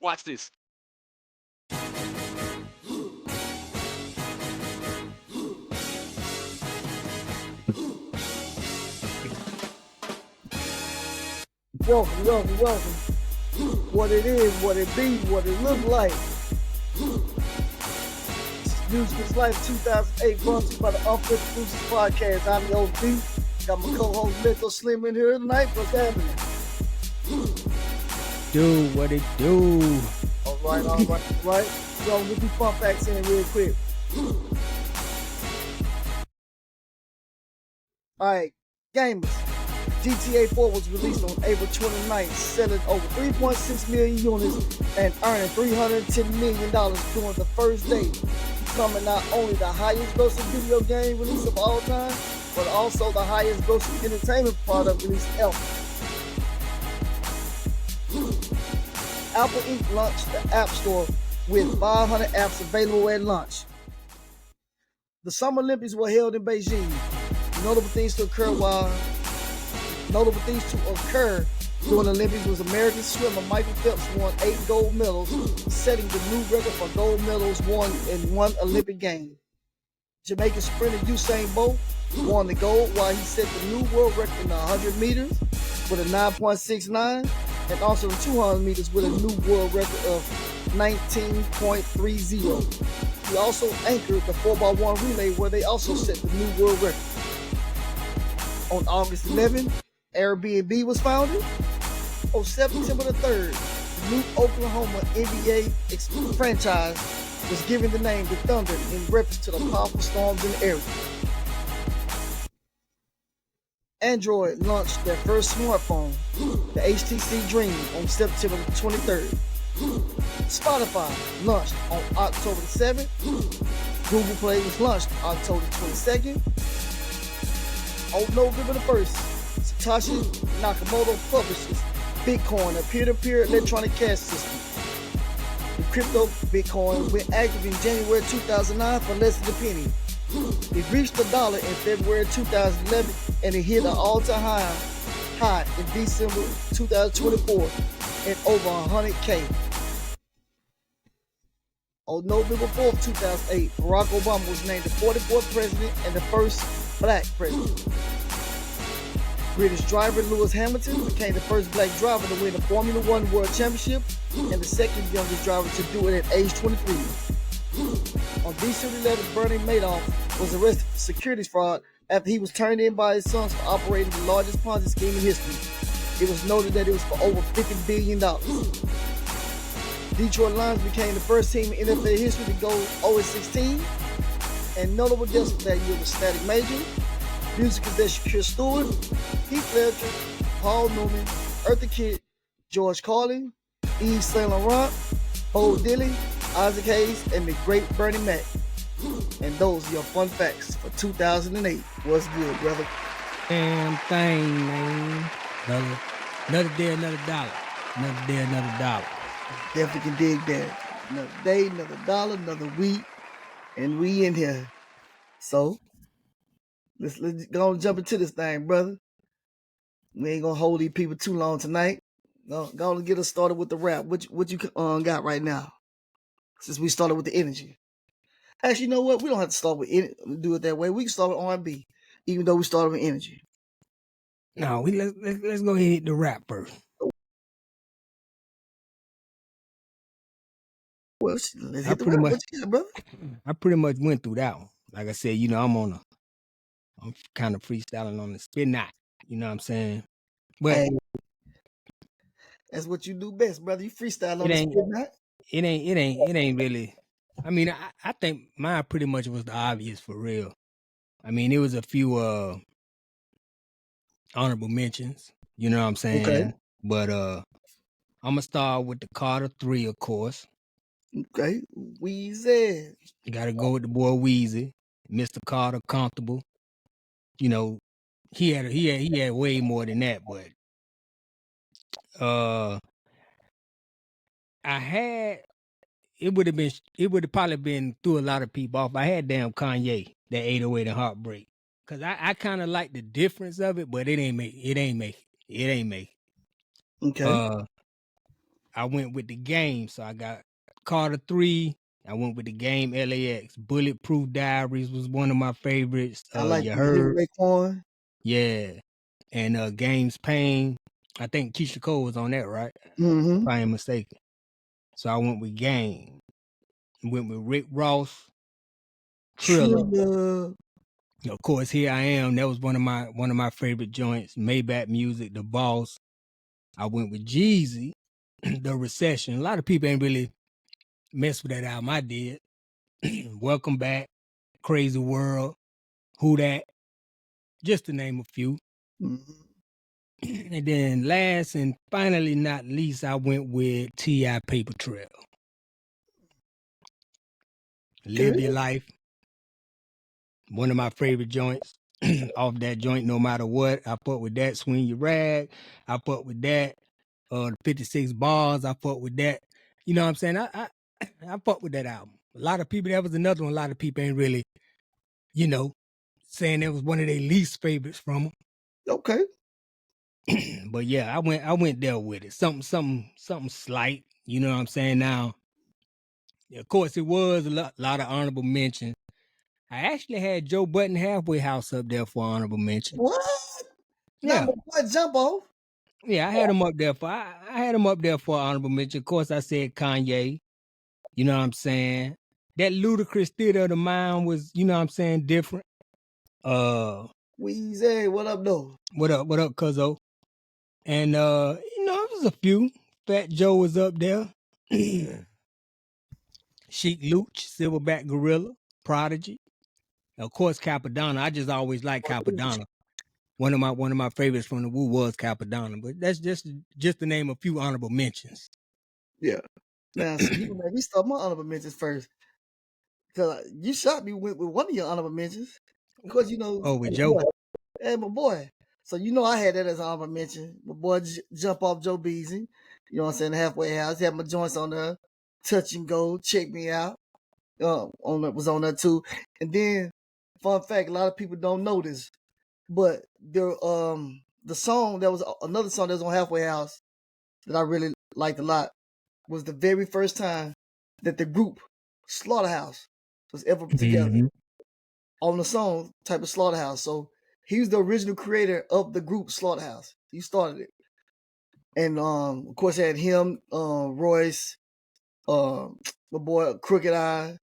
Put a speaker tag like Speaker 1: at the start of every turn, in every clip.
Speaker 1: Watch this.
Speaker 2: Welcome. What it is, what it be, what it look like. Music is Life 2008, brought to you by the Unfiltered Exclusive Podcast. I'm the OD. Got my co-host Dee and Slim in here tonight. What's happening?
Speaker 3: Do what it do.
Speaker 2: All right. Yo, let me fun facts in real quick. All right, gamers. GTA 4 was released on April 29th, selling over 3.6 million units and earning $310 million during the first day, becoming not only the highest grossing video game release of all time, but also the highest grossing entertainment product release ever. Apple Inc. launched the App Store with 500 apps available at launch. The Summer Olympics were held in Beijing. Notable things to occur during the Olympics was American swimmer Michael Phelps won 8 gold medals, setting the new record for gold medals won in one Olympic game. Jamaican sprinter Usain Bolt won the gold while he set the new world record in the 100 meters with a 9.69 and also the 200 meters with a new world record of 19.30. He also anchored the 4x1 relay where they also set the new world record. On August 11th, Airbnb was founded. On September the 3rd, the new Oklahoma NBA franchise was given the name the Thunder in reference to the powerful storms in the area. Android launched their first smartphone, the HTC Dream, on September the 23rd. Spotify launched on October the 7th. Google Play was launched October the 22nd. On November the 1st, Satoshi Nakamoto publishes Bitcoin, a peer-to-peer electronic cash system. The crypto Bitcoin went active in January 2009 for less than a penny. It reached $1 in February 2011 and it hit an all-time high in December 2024 at over 100K. On November 4th, 2008, Barack Obama was named the 44th president and the first black president. British driver Lewis Hamilton became the first black driver to win the Formula One World Championship and the second youngest driver to do it at age 23. On December 11th, Bernie Madoff was arrested for securities fraud after he was turned in by his sons for operating the largest Ponzi scheme in history. It was noted that it was for over $50 billion. Detroit Lions became the first team in NFL history to go 0-16. And notable deaths of that year was Static Major, musicians that Shakir Stewart, Heath Ledger, Paul Newman, Eartha Kitt, George Carlin, Yves Saint Laurent, Bo Diddley, Isaac Hayes, and the great Bernie Mac. And those are your fun facts for 2008. What's good, brother?
Speaker 3: Damn thing, man. Another day, another dollar. Another day, another dollar.
Speaker 2: Definitely can dig that. Another day, another dollar, another week, and we in here. So let's go and jump into this thing, brother. We ain't gonna hold these people too long tonight. Go and get us started with the rap. What you got right now? Since we started with the energy. Actually, you know what? We don't have to start with do it that way. We can start with R&B, even though we started with energy.
Speaker 3: No, let's go ahead and hit the rap first.
Speaker 2: Well, let's hit the rap. What you got, brother?
Speaker 3: I pretty much went through that one. Like I said, I'm kind of freestyling on the spin knot. You know what I'm saying? But
Speaker 2: hey, that's what you do best, brother. You freestyle on the spin knot.
Speaker 3: It ain't really. I mean, I think mine pretty much was the obvious for real. I mean, it was a few honorable mentions. You know what I'm saying?
Speaker 2: Okay.
Speaker 3: But I'm gonna start with the Carter 3, of course.
Speaker 2: Okay, Weezy.
Speaker 3: You gotta go with the boy Weezy, Mr. Carter, Comfortable. You know, he had way more than that, but it would have probably been through a lot of people off. I had damn Kanye, that 808 and Heartbreak. Cause I kind of like the difference of it, but it ain't make.
Speaker 2: Okay.
Speaker 3: I went with the Game. So I got Carter 3. I went with the Game LAX. Bulletproof Diaries was one of my favorites.
Speaker 2: I like
Speaker 3: You
Speaker 2: the hit
Speaker 3: heard.
Speaker 2: Raekwon.
Speaker 3: Yeah. And Game's Pain. I think Keisha Cole was on that, right?
Speaker 2: Mm-hmm.
Speaker 3: If I ain't mistaken. So I went with Game. Went with Rick Ross. Triller.
Speaker 2: Triller.
Speaker 3: Of course, Here I Am. That was one of my favorite joints. Maybach Music, The Boss. I went with Jeezy, The Recession. A lot of people ain't really messed with that album. I did. Welcome Back, Crazy World, Who That, just to name a few.
Speaker 2: Mm-hmm.
Speaker 3: And then last and finally not least, I went with T.I. Paper Trail. Live Your Life. One of my favorite joints. Off that joint, no matter what. I fuck with that. Swing Your Rag. I fuck with that. The 56 Bars. I fuck with that. You know what I'm saying? I fuck with that album. A lot of people, that was another one. A lot of people ain't really, saying that was one of their least favorites from them.
Speaker 2: Okay.
Speaker 3: But yeah, I went there with it. Something slight. You know what I'm saying? Now, of course, it was a lot of honorable mentions. I actually had Joe Budden Halfway House up there for honorable mention.
Speaker 2: What?
Speaker 3: Yeah.
Speaker 2: Not what jump off?
Speaker 3: Yeah, I had him up there for I had him up there for honorable mention. Of course, I said Kanye. You know what I'm saying? That Ludacris Theater of the Mind was, you know what I'm saying, different.
Speaker 2: Weezy, what up though?
Speaker 3: What up, cuzzo? And it was a few. Fat Joe was up there. Sheik Luch, Silverback Gorilla, Prodigy. Of course, Capadonna. I just always liked Capadonna. One of my favorites from the Wu was Capadonna. But that's just to name a few honorable mentions.
Speaker 2: Yeah. Now, see, you made me start my honorable mentions first. Because you shot me with one of your honorable mentions. Because,
Speaker 3: with Joe.
Speaker 2: Hey, my boy. So, I had that as an honorable mention. My boy, Jump Off Joe Beasy. You know what I'm saying? Halfway House. Had my joints on there. Touch and Go. Check Me Out. Was on there too. And then, fun fact, a lot of people don't know this. But the song that was another song that was on Halfway House that I really liked a lot was the very first time that the group Slaughterhouse was ever together on the song type of Slaughterhouse. So he was the original creator of the group Slaughterhouse. He started it. And of course I had him, Royce, my boy Crooked Eye,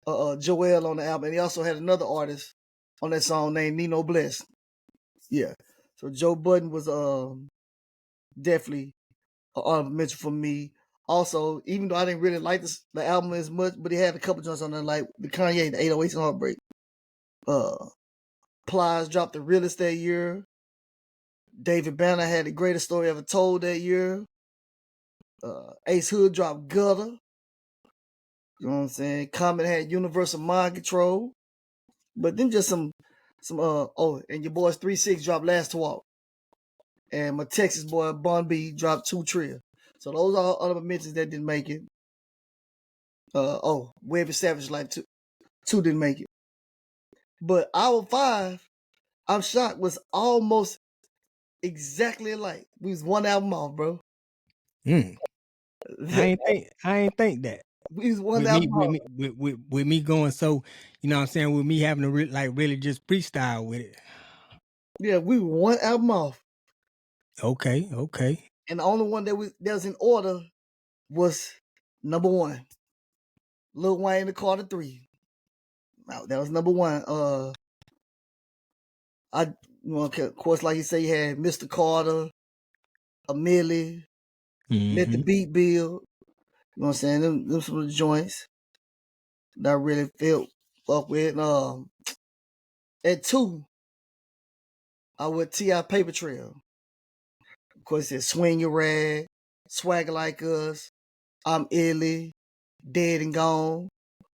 Speaker 2: Joel on the album. And he also had another artist on that song named Nino Bless. Yeah. So Joe Budden was definitely an honorable mention for me. Also, even though I didn't really like the album as much, but he had a couple joints on there, like the Kanye, the 808s and Heartbreak. Plies dropped The Realest that year. David Banner had The Greatest Story Ever Told that year. Ace Hood dropped Gutter. You know what I'm saying? Common had Universal Mind Control. But then just some and your boys 3-6 dropped Last to Walk. And my Texas boy Bun B dropped Two Trill. So those are honorable mentions that didn't make it. Wavy Savage Life 2 didn't make it. But Hour 5, I'm shocked, was almost exactly alike. We was one album off, bro.
Speaker 3: I ain't think that.
Speaker 2: We was one album off.
Speaker 3: With me going so, you know what I'm saying, with me having to really just freestyle with it.
Speaker 2: Yeah, we were one album off.
Speaker 3: Okay.
Speaker 2: And the only one that was in order was number 1. Lil Wayne the Carter 3. That was number 1. Of course, like you say, you had Mr. Carter, a Millie, Let the Beat Build. You know what I'm saying? Them some of the joints that I really felt up with. At 2, I went T.I. Paper Trail. Of course, it Swing Your Rag, Swagger Like Us, I'm Illy, Dead and Gone. You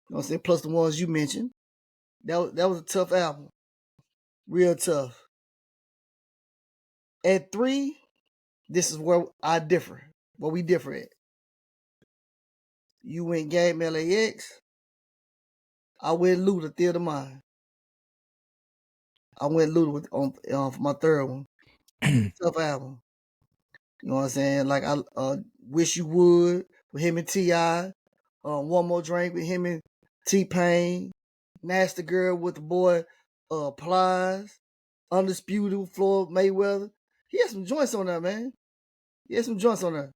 Speaker 2: know what I'm saying? Plus the ones you mentioned. That was a tough album. Real tough. At 3, this is where I differ. Where we differ at. You went Game LAX. I went Luda, Theater of Mind. I went Luda for my third one. Tough album. You know what I'm saying? Like I Wish You Would with him and T.I. One More Drink with him and T-Pain. Nasty Girl with the boy Plies. Undisputed with Floyd Mayweather. He had some joints on there, man. He had some joints on there.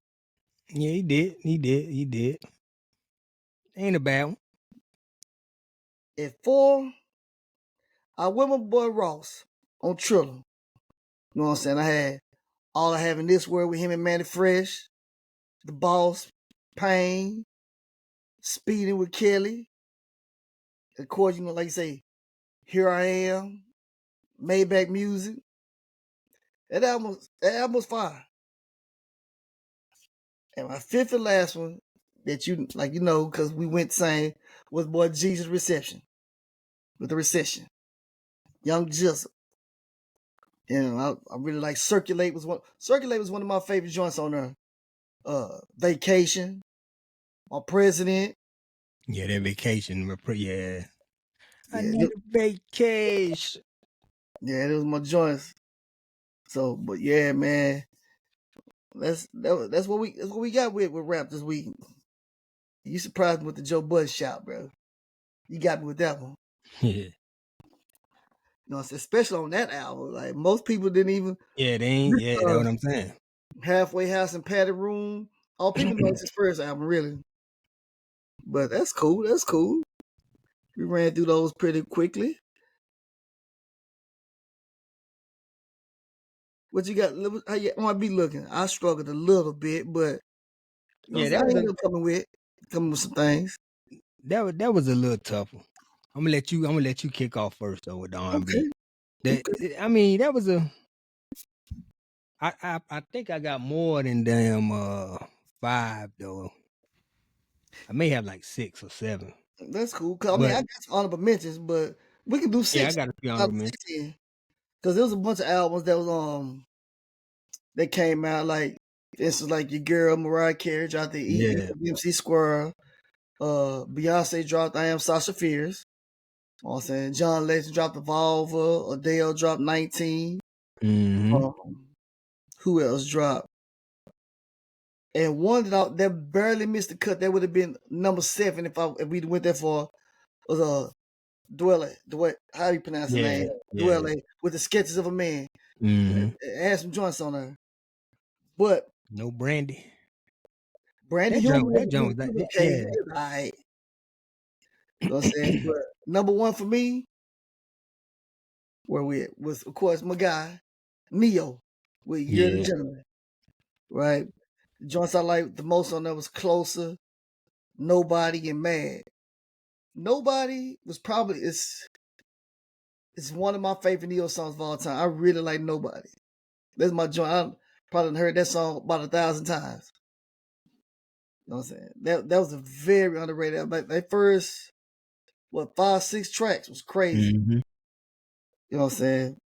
Speaker 3: Yeah, he did. He did. Ain't a bad one.
Speaker 2: At 4, I went with my boy Ross on Triller. You know what I'm saying? I had All I Have in This World with him and Manny Fresh. The Boss, Pain, Speeding with Kelly. Of course, you know, like you say, Here I Am, Maybach Music. That album was fire. And my fifth and last one that you like, you know, because we went same was boy Jesus Reception with the Recession. Young Jizzle. You know, I really like Circulate was one of my favorite joints on there. Vacation, My President.
Speaker 3: Yeah, that vacation. Yeah. I
Speaker 2: Yeah,
Speaker 3: need a vacation.
Speaker 2: yeah, those my joints. So, but yeah, man, that's what we got with rap this week. You surprised me with the Joe Budden shout, bro. You got me with that one.
Speaker 3: Yeah.
Speaker 2: You know, especially on that album. Like most people didn't even.
Speaker 3: Yeah, they ain't. Yeah, that's what I'm saying.
Speaker 2: Halfway House and Patty Room. All people know it's his first album, really. But that's cool. That's cool. We ran through those pretty quickly. What you got? How you might be looking? I struggled a little bit, but you know,
Speaker 3: Yeah,
Speaker 2: I ended up coming with some things.
Speaker 3: That was a little tougher. I'm gonna let you kick off first though with the R&B.
Speaker 2: Okay.
Speaker 3: I mean, that was a. I think I got more than damn 5 though. I may have like 6 or 7.
Speaker 2: That's cool. Cause I mean, I got some honorable mentions, but we can do 6.
Speaker 3: Yeah, I got a few honorable mentions.
Speaker 2: Because there was a bunch of albums that was that came out like this is like your girl Mariah Carey dropped the MC Square. Beyonce dropped I Am Sasha Fierce. You know what I'm saying? John Legend dropped Evolver. Adele dropped 19. Who else dropped? And one that barely missed the cut, that would have been number 7 if we went that far, was Dwelle. How do you pronounce the name? Dwelle with the Sketches of a Man. It had some joints on there. But
Speaker 3: no Brandy.
Speaker 2: Brandy
Speaker 3: that Jones,
Speaker 2: okay, right. You know what I'm saying? But number 1 for me, where we at, was of course my guy, Neo, with You're the Gentleman. Right? The joints I liked the most on there was Closer, Nobody, and Mad. Nobody was probably it's one of my favorite Neo songs of all time. I really like Nobody. That's my joint. I probably heard that song about 1,000 times. You know what I'm saying? That was a very underrated album. Like that first 5, 6 tracks was crazy. You know what I'm saying?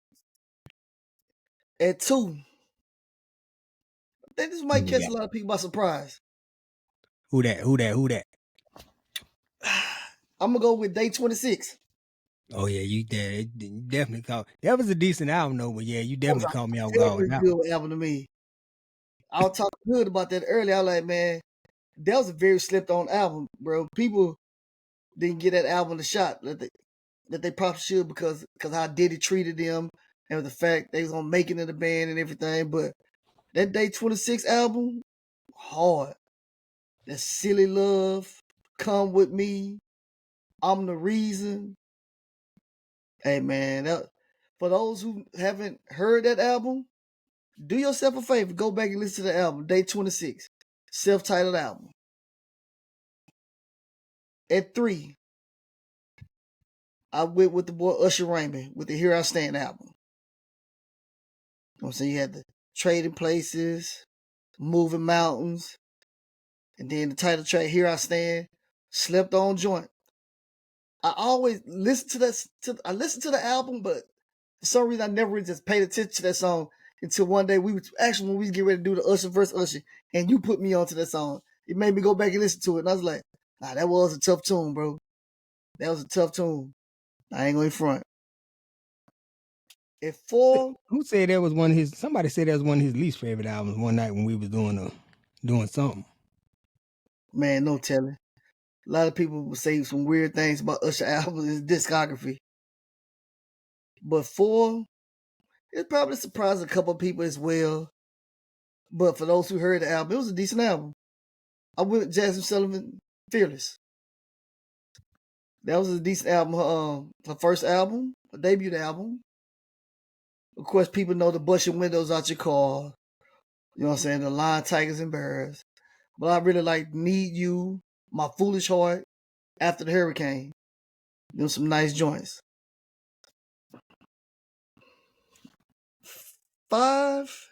Speaker 2: At 2, I think this might catch a lot of people by surprise.
Speaker 3: Who that?
Speaker 2: I'm gonna go with Day 26.
Speaker 3: Oh yeah, you definitely caught. That was a decent album though, but yeah, you definitely caught me off guard.
Speaker 2: Good album to me. I was talking good about that earlier. I was like, man, that was a very slept on album, bro. People didn't get that album the shot that they probably should because how Diddy treated them and the fact they was gonna make it in the band and everything. But that Day 26 album, hard. That Silly Love, Come With Me, I'm the Reason. Hey man, for those who haven't heard that album, do yourself a favor, go back and listen to the album, Day 26, self-titled album. At 3, I went with the boy Usher Raymond with the Here I Stand album. You know what I'm saying? You had the Trading Places, Moving Mountains, and then the title track, Here I Stand, Slept On Joint. I always listen to that. I listen to the album, but for some reason I never really just paid attention to that song until one day when we get ready to do the Usher versus Usher, and you put me onto that song. It made me go back and listen to it, and I was like, nah, that was a tough tune, bro. That was a tough tune. I ain't going front. At 4,
Speaker 3: Who said that was one of his? Somebody said that was one of his least favorite albums one night when we was doing something.
Speaker 2: man, no telling. A lot of people will say some weird things about Usher albums, his discography. But 4, it probably surprised a couple of people as well. But for those who heard the album, it was a decent album. I went with Jasmine Sullivan, Fearless. That was a decent album. Her first album, her debut album. Of course, people know the Bust Your Windows Out Your Car. You know what I'm saying? The Lion, Tigers, and Bears. But I really like Need You, My Foolish Heart, After the Hurricane. Them some nice joints. 5,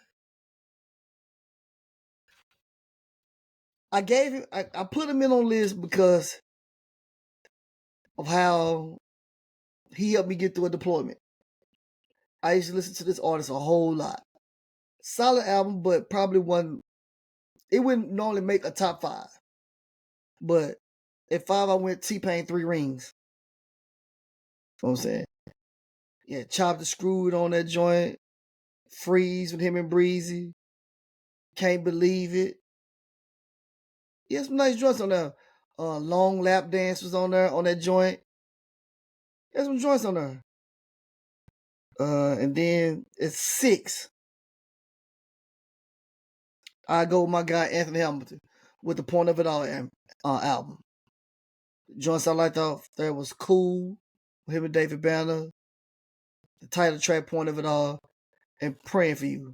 Speaker 2: I gave him. I put him in on list because of how he helped me get through a deployment. I used to listen to this artist a whole lot. Solid album, but probably one. It wouldn't normally make a top 5. But at 5, I went T-Pain 3 Rings. You know what I'm saying? Yeah, Chopped and Screwed on that joint. Freeze with him and Breezy. Can't Believe It. Yeah, some nice joints on there. Long Lap Dance was on there on that joint. There's some joints on there. And then at 6, I go with my guy Anthony Hamilton with The Point of It All album. Joints I liked off there was Cool, with him and David Banner. The title track Point of It All, and Praying for You.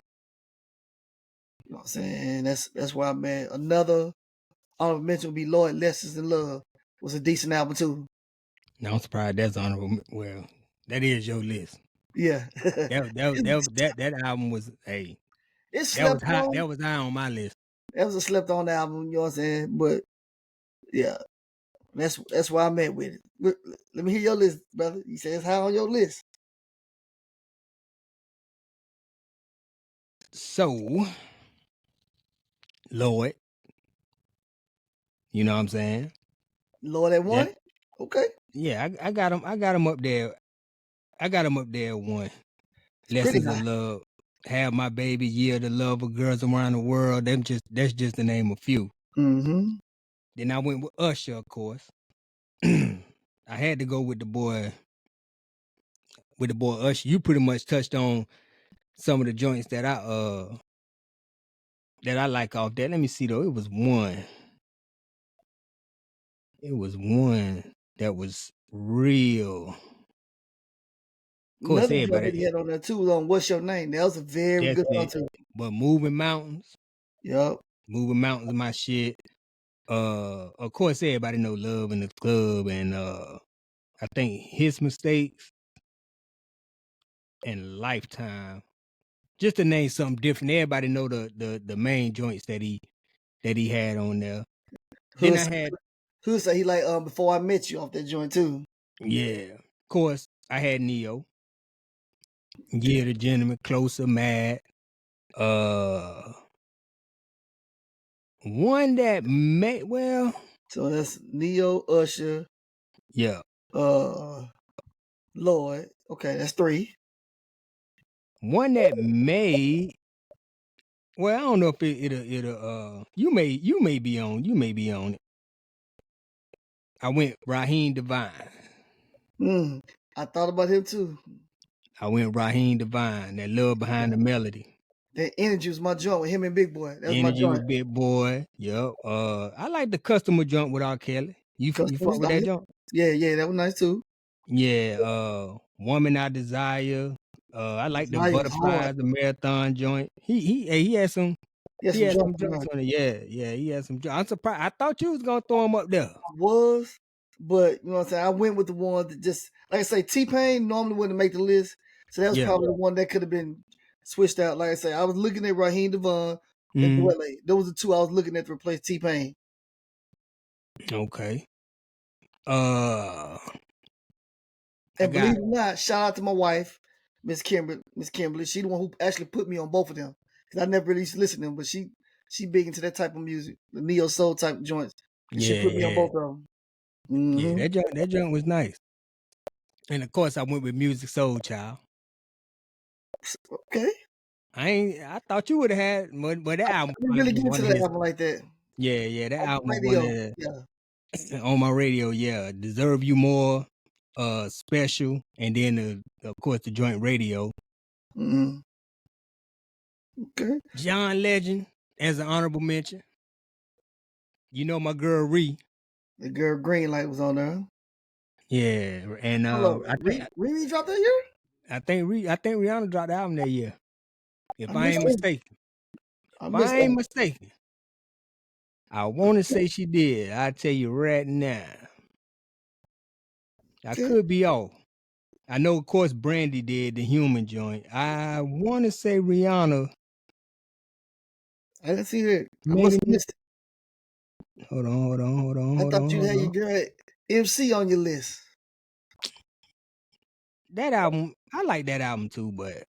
Speaker 2: You know what I'm saying? That's where I'm at. Another honorable mention would be Lloyd Lessons in Love. Was a decent album too.
Speaker 3: No, I'm surprised that's honorable. Well, that is your list.
Speaker 2: Yeah.
Speaker 3: That album was
Speaker 2: It
Speaker 3: that
Speaker 2: slept
Speaker 3: was high.
Speaker 2: on.
Speaker 3: That was high on my list.
Speaker 2: That was a slept on album, you know what I'm saying? But yeah, that's where I'm at with it. Let me hear your list, brother. You say it's high on your list.
Speaker 3: So, Lloyd, you know what I'm saying?
Speaker 2: Lord at 1?
Speaker 3: That,
Speaker 2: Okay.
Speaker 3: yeah, I got him. I got him up there. I got him up there at 1.
Speaker 2: It's pretty
Speaker 3: Lessons
Speaker 2: high.
Speaker 3: of Love, Have My Baby, Year the Love of Girls Around the World. That's just the name of few.
Speaker 2: Mm-hmm.
Speaker 3: Then I went with Usher, of course. I had to go with the boy Usher. You pretty much touched on some of the joints that I like off there. Let me see though. It was one that was real. Of course,
Speaker 2: Another joint
Speaker 3: everybody
Speaker 2: he had on there too on What's Your Name? That was a very
Speaker 3: that's
Speaker 2: good one
Speaker 3: it.
Speaker 2: too.
Speaker 3: But Moving Mountains
Speaker 2: Yep.
Speaker 3: is my shit. Of course, everybody know Love in the Club, and I think His Mistakes and Lifetime. Just to name something different. Everybody know the main joints that he had on there. Then I had
Speaker 2: Who say he like Before I Met You off that joint too?
Speaker 3: yeah. Of course, I had Neo. Yeah, the Gentleman, Closer, Mad. One that may
Speaker 2: So that's Neo, Usher,
Speaker 3: yeah.
Speaker 2: Lloyd. Okay, that's 3.
Speaker 3: One that may I don't know if it'll you may be on it. I went Raheem Devine.
Speaker 2: I thought about him too.
Speaker 3: I went Raheem Devine, that Love Behind the Melody.
Speaker 2: That Energy was my joint with him and Big Boy. That was my
Speaker 3: Energy
Speaker 2: joint.
Speaker 3: with Big Boy. Yep. I like the Customer jump with R. Kelly. You fuck with that jump?
Speaker 2: Yeah, that was nice too.
Speaker 3: Yeah. Woman I Desire. I like the Butterflies, the Marathon joint. He had some. He had some jumps on it. Yeah. He had some jumps. I'm surprised. I thought you was gonna throw him up there.
Speaker 2: I was, but you know what I'm saying. I went with the one that just like I say. T-Pain normally wouldn't make the list, so that was probably the one that could have been switched out. Like I say, I was looking at Raheem Devon and Dwele. Those are the two I was looking at to replace T-Pain.
Speaker 3: Okay.
Speaker 2: And believe it or not, shout out to my wife, Miss Kimberly. She the one who actually put me on both of them because I never really used to listen to them, but she big into that type of music, the neo soul type of joints. She put me on both of them. Mm-hmm.
Speaker 3: Yeah, that joint was nice. And of course, I went with Music Soul Child.
Speaker 2: Okay.
Speaker 3: I thought you would have had, but that
Speaker 2: I
Speaker 3: album
Speaker 2: didn't
Speaker 3: was
Speaker 2: really get
Speaker 3: one
Speaker 2: into
Speaker 3: of
Speaker 2: that
Speaker 3: his.
Speaker 2: album like that.
Speaker 3: Yeah, that
Speaker 2: On
Speaker 3: album
Speaker 2: the
Speaker 3: was one of
Speaker 2: radio.
Speaker 3: the
Speaker 2: Yeah.
Speaker 3: on my radio. Yeah, Deserve You More, Special, and then of course the joint radio.
Speaker 2: Mm-hmm. Okay.
Speaker 3: John Legend as an honorable mention. You know my girl Ree.
Speaker 2: The girl Green Light was on there.
Speaker 3: Yeah, and
Speaker 2: Hold up.
Speaker 3: I think
Speaker 2: Riri dropped that year?
Speaker 3: I think Rihanna dropped the album that year.
Speaker 2: I
Speaker 3: If I
Speaker 2: missed
Speaker 3: ain't
Speaker 2: that.
Speaker 3: mistaken.
Speaker 2: I
Speaker 3: If I
Speaker 2: missed
Speaker 3: ain't
Speaker 2: that.
Speaker 3: mistaken. I want to say she did. I tell you right now. I
Speaker 2: Okay.
Speaker 3: could be off. I know, of course, Brandy did the human joint. I want to say Rihanna.
Speaker 2: I didn't see that. I must
Speaker 3: Maybe.
Speaker 2: have missed it.
Speaker 3: Hold on.
Speaker 2: I thought you'd have your girl MC on your list.
Speaker 3: That album, I like that album too, but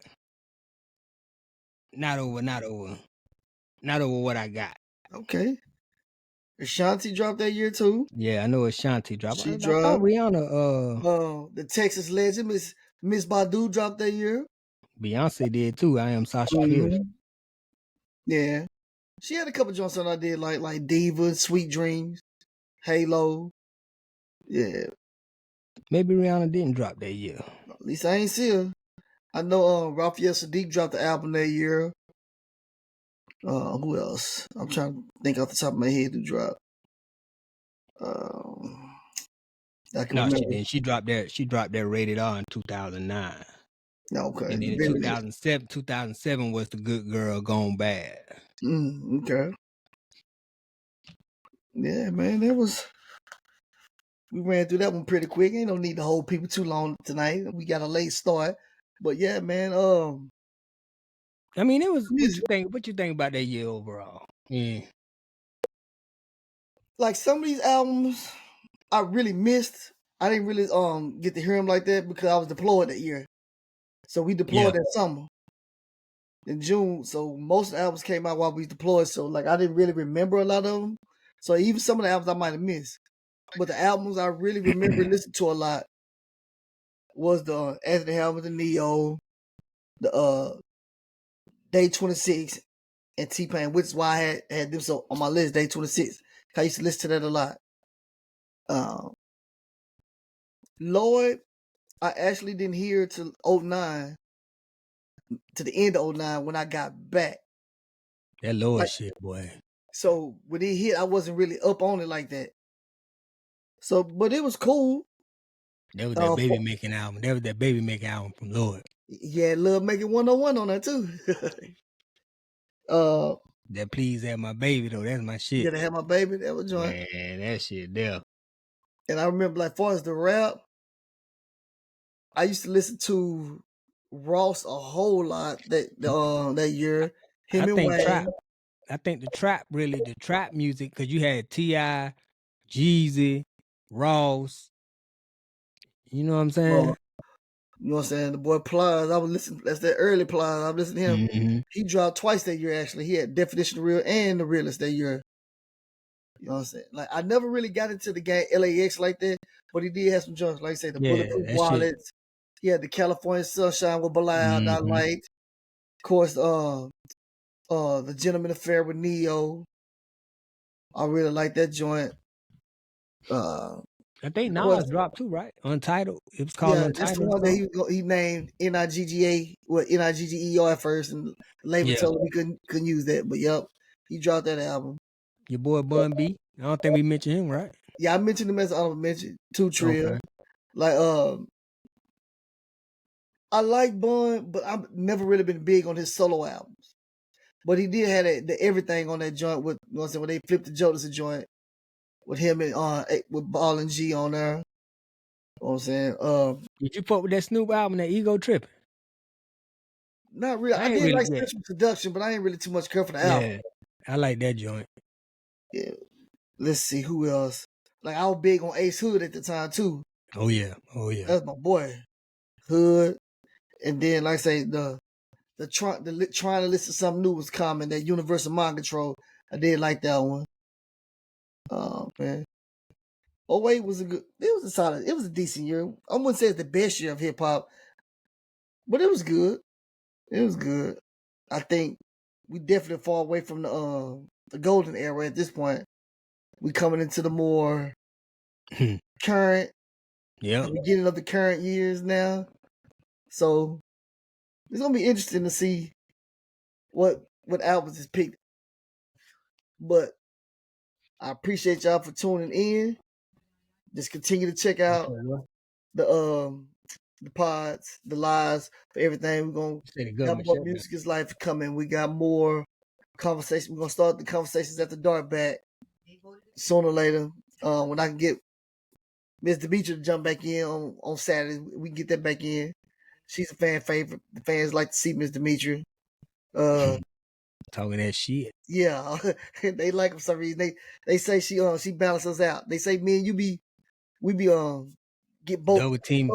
Speaker 3: not over what I got.
Speaker 2: Okay. Ashanti dropped that year too.
Speaker 3: Yeah, I know Ashanti dropped.
Speaker 2: She
Speaker 3: I thought
Speaker 2: dropped.
Speaker 3: Rihanna,
Speaker 2: The Texas legend, Miss Badu dropped that year.
Speaker 3: Beyonce did too. I Am Sasha Fierce.
Speaker 2: Mm-hmm. Yeah. She had a couple joints on I did like Diva, Sweet Dreams, Halo. Yeah.
Speaker 3: Maybe Rihanna didn't drop that year.
Speaker 2: At least I ain't see her. I know Raphael Sadiq dropped the album that year. Who else? I'm trying to think off the top of my head who dropped. I can
Speaker 3: No, she
Speaker 2: remember.
Speaker 3: didn't. She dropped that Rated R in 2009.
Speaker 2: No, okay.
Speaker 3: And then in
Speaker 2: Very
Speaker 3: 2007 was The Good Girl Gone Bad.
Speaker 2: okay. Yeah, man, we ran through that one pretty quick. Ain't no need to hold people too long tonight. We got a late start. But yeah, man,
Speaker 3: I mean, it was what you think about that year overall? Yeah.
Speaker 2: Like some of these albums I really missed. I didn't really get to hear them like that because I was deployed that year. So we deployed that summer in June. So most of the albums came out while we deployed. So like I didn't really remember a lot of them. So even some of the albums I might have missed. But the albums I really remember listening to a lot was the Anthony Hamilton Neo, the Day 26, and T-Pain, which is why I had them so on my list, Day 26. I used to listen to that a lot. Lloyd, I actually didn't hear till 09, to the end of 09 when I got back.
Speaker 3: That Lloyd shit, boy.
Speaker 2: So when it hit, I wasn't really up on it like that. So, but it was cool.
Speaker 3: That was that baby making album. That was that baby making album from Lloyd.
Speaker 2: Yeah, Love Making 101 on that too.
Speaker 3: That Please Have My Baby though, that's my shit.
Speaker 2: Gotta Have My Baby, that was joint.
Speaker 3: Man, that shit there.
Speaker 2: And I remember, like, far as the rap, I used to listen to Ross a whole lot that year. Him and Wayne.
Speaker 3: I think the trap music, because you had T.I., Jeezy, Ross. You know what I'm saying?
Speaker 2: You know what I'm saying? The boy Plies, I was listening, that's that early Plies. I was listening to him.
Speaker 3: Mm-hmm.
Speaker 2: He dropped twice that year, actually. He had Definition of Real and The Realest that year. You know what I'm saying? Like, I never really got into the game LAX like that, but he did have some joints, like I say, the Bulletproof Wallets. He had the California Sunshine with Bilal, that I liked. Of course, the Gentleman Affair with Neo. I really like that joint.
Speaker 3: I think Nas dropped too, right? Untitled. It was called Untitled.
Speaker 2: That's the one that he named NIGGA, NIGGEO at first, and the label told him he couldn't use that. But yep, he dropped that album.
Speaker 3: Your boy Bun B. I don't think we mentioned him, right?
Speaker 2: Yeah, I mentioned him as an honorable mention. Two Trill. Okay. Like I like Bun, but I've never really been big on his solo albums. But he did have the everything on that joint with, you know what I'm saying, when they flipped the Jodeci joint with him and with Ball and G on there. You know what I'm saying?
Speaker 3: Did you fuck with that Snoop album, that Ego Tripping?
Speaker 2: Not really. I did like Special Production, but I ain't really too much care for the album.
Speaker 3: Yeah, I like that joint.
Speaker 2: Yeah. Let's see who else. Like I was big on Ace Hood at the time too.
Speaker 3: Oh yeah.
Speaker 2: That's my boy, Hood. And then, like I say, the trying to listen to something new was common. That Universal Mind Control, I did like that one. Oh man. Oh wait, it was a decent year. I wouldn't say it's the best year of hip hop, but it was good. It was good. I think we definitely far away from the golden era at this point. We coming into the more current,
Speaker 3: Yeah.
Speaker 2: the beginning of the current years now. So it's gonna be interesting to see what albums is picked. But I appreciate y'all for tuning in. Just continue to check out the pods, the lives, for everything. We're gonna
Speaker 3: Say the
Speaker 2: got
Speaker 3: government
Speaker 2: more
Speaker 3: shutdown.
Speaker 2: Music is Life coming. We got more conversation. We're gonna start the conversations at the dark back sooner or later. When I can get Miss Demetra to jump back in on Saturday, we can get that back in. She's a fan favorite. The fans like to see Miss Demetra.
Speaker 3: Talking that shit.
Speaker 2: Yeah, they like him for some reason. They say she balances us out. They say me and you we get both.
Speaker 3: Double team.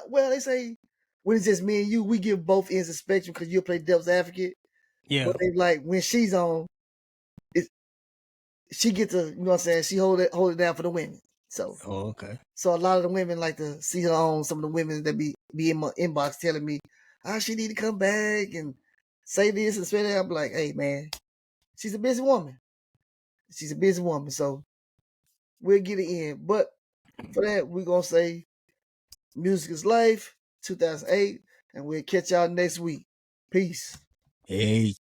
Speaker 2: Well, they say when it's just me and you, we give both ends of the spectrum because you'll play devil's advocate.
Speaker 3: Yeah.
Speaker 2: But they like when she's on, she get to, you know what I'm saying, she hold it down for the women. So
Speaker 3: okay.
Speaker 2: So a lot of the women like to see her on. Some of the women that be in my inbox telling me, she need to come back and say this and say that. I'm like, hey man, she's a busy woman. She's a busy woman. So we'll get it in. But for that, we're gonna say Music is Life, 2008, and we'll catch y'all next week. Peace.
Speaker 3: Hey.